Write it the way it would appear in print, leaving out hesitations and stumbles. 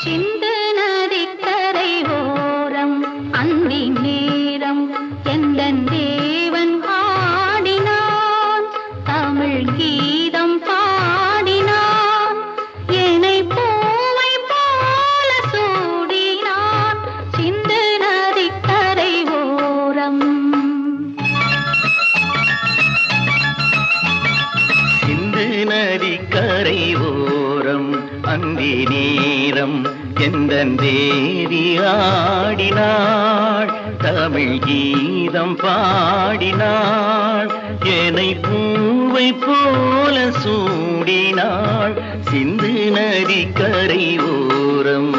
சிந்து நதிக்கரை ஓரம் அந்தி நேரம் எந்தன் தேவன் ஆடினான், தமிழ் கீதம் பாடினான், என்னை பூவை போல சூடினான். சிந்து நதிக்கரை ஓரம் சிந்து நதிக்கரை ஓரம் அந்தி நேரம் எந்தன் தேவி ஆடினாள், தமிழ் கீதம் பாடினாள், என்னை பூவை போல சூடினாள். சிந்து நதிக்கரை ஓரம்